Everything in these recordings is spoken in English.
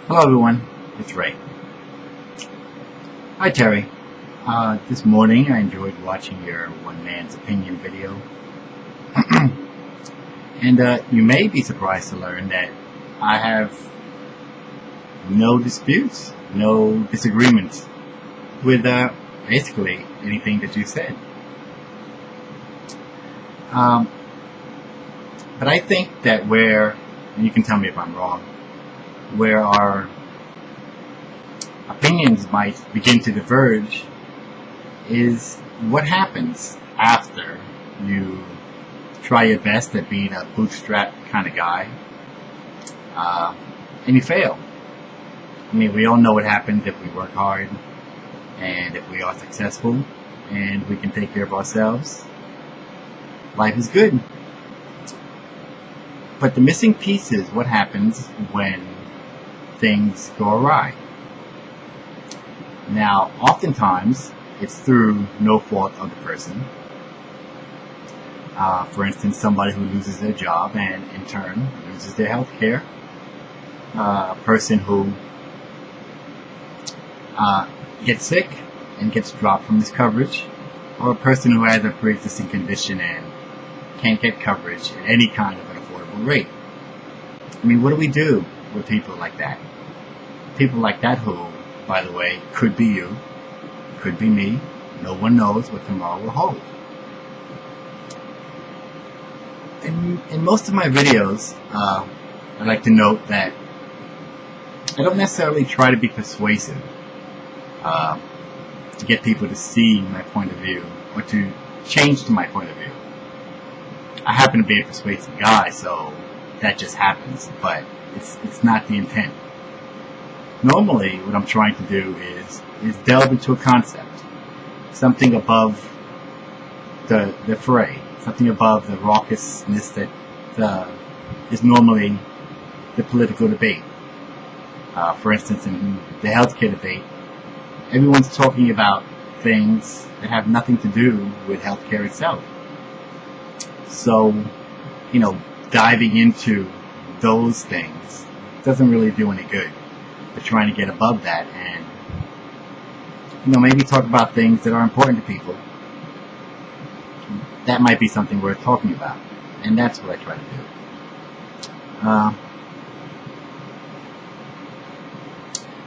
Hello everyone, it's Ray. Hi Terry. This morning I enjoyed watching your one man's opinion video. And you may be surprised to learn that I have no disputes, no disagreements with basically anything that you said. But I think that and you can tell me if I'm wrong, where our opinions might begin to diverge is what happens after you try your best at being a bootstrap kind of guy and you fail. I mean, we all know what happens if we work hard and if we are successful and we can take care of ourselves. Life is good. But the missing piece is what happens when things go awry. Now, oftentimes, it's through no fault of the person. For instance, somebody who loses their job and in turn loses their health care. A person who gets sick and gets dropped from his coverage. Or a person who has a pre-existing condition and can't get coverage at any kind of an affordable rate. I mean, what do we do with people like that? People like that who, by the way, could be you, could be me. No one knows what tomorrow will hold. In most of my videos, I like to note that I don't necessarily try to be persuasive to get people to see my point of view or to change to my point of view. I happen to be a persuasive guy, so that just happens, but it's not the intent. Normally, what I'm trying to do is delve into a concept, something above the fray, something above the raucousness that is normally the political debate. For instance, in the healthcare debate, everyone's talking about things that have nothing to do with healthcare itself. So, diving into those things doesn't really do any good. We're trying to get above that and, maybe talk about things that are important to people. That might be something worth talking about. And that's what I try to do.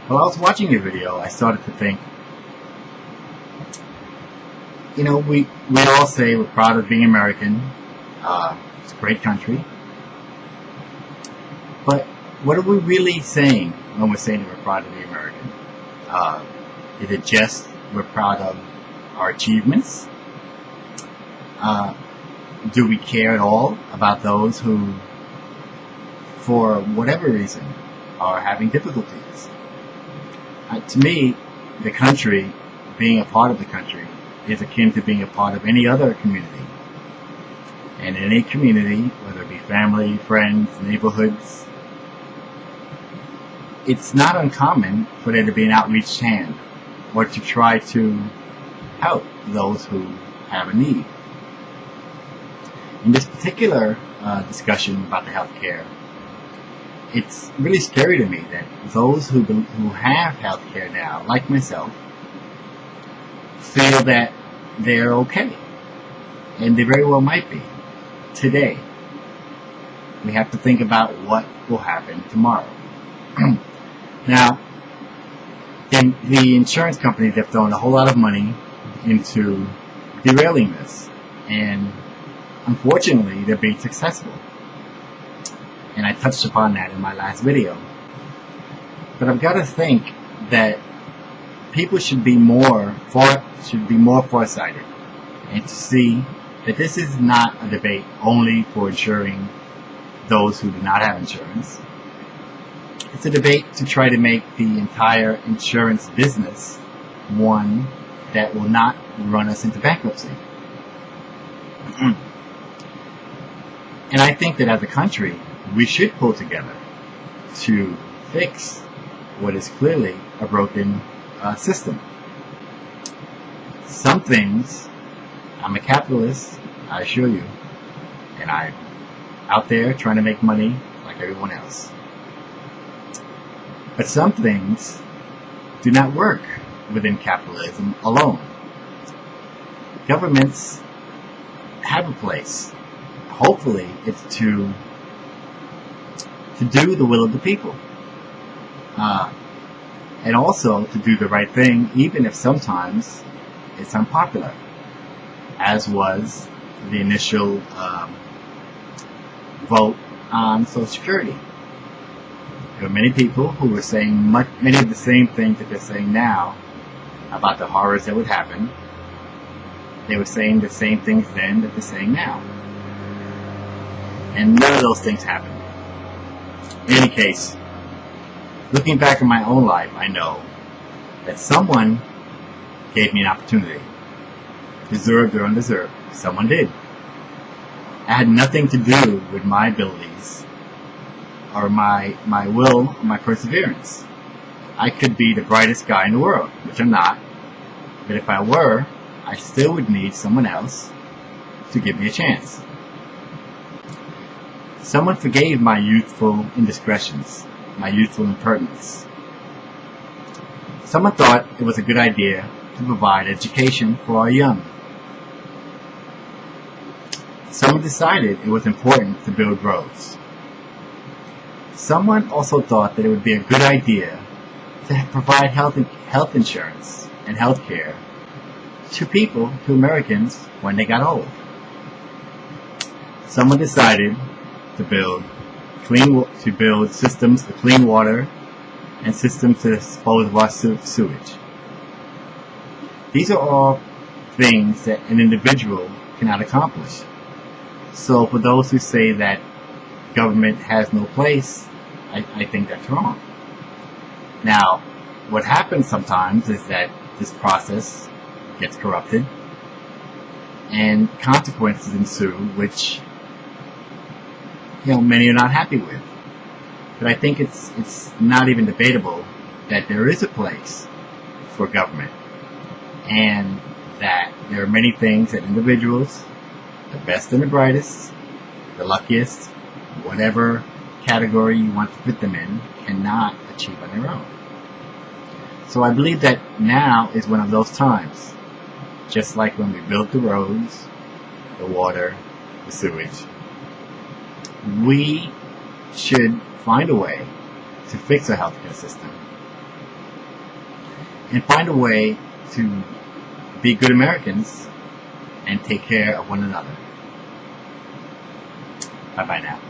While I was watching your video, I started to think, we all say we're proud of being American. It's a great country. But what are we really saying when we're saying that we're proud to be American? Is it just we're proud of our achievements? Do we care at all about those who, for whatever reason, are having difficulties? To me, the country, being a part of the country, is akin to being a part of any other community. And in any community, whether it be family, friends, neighborhoods, it's not uncommon for there to be an outreached hand or to try to help those who have a need. In this particular discussion about the healthcare, it's really scary to me that those who have healthcare now, like myself, feel that they're okay. And they very well might be. Today. We have to think about what will happen tomorrow. Now, in the insurance companies have thrown a whole lot of money into derailing this. And unfortunately, they're being successful. And I touched upon that in my last video. But I've got to think that people should be more farsighted and to see that this is not a debate only for insuring those who do not have insurance. It's a debate to try to make the entire insurance business one that will not run us into bankruptcy. And I think that as a country, we should pull together to fix what is clearly a broken system. Some things, I'm a capitalist, I assure you, and I'm out there trying to make money like everyone else. But some things do not work within capitalism alone. Governments have a place. Hopefully, it's to do the will of the people. And also to do the right thing, even if sometimes it's unpopular, as was the initial vote on Social Security. There were many people who were saying many of the same things that they're saying now about the horrors that would happen. They were saying the same things then that they're saying now. And none of those things happened. In any case, looking back in my own life, I know that someone gave me an opportunity. Deserved or undeserved, someone did. It had nothing to do with my abilities or my will or my perseverance. I could be the brightest guy in the world, which I'm not. But if I were, I still would need someone else to give me a chance. Someone forgave my youthful indiscretions, my youthful impertinence. Someone thought it was a good idea to provide education for our young. Someone decided it was important to build roads. Someone also thought that it would be a good idea to provide health insurance and health care to people, to Americans, when they got old. Someone decided to build systems for clean water and systems to dispose of our sewage. These are all things that an individual cannot accomplish. So for those who say that government has no place, I think that's wrong. Now, what happens sometimes is that this process gets corrupted and consequences ensue, which many are not happy with. But I think it's not even debatable that there is a place for government, and that there are many things that individuals, the best and the brightest, the luckiest, whatever category you want to put them in, cannot achieve on their own. So I believe that now is one of those times, just like when we built the roads, the water, the sewage. We should find a way to fix our healthcare system and find a way to be good Americans and take care of one another. Bye-bye now.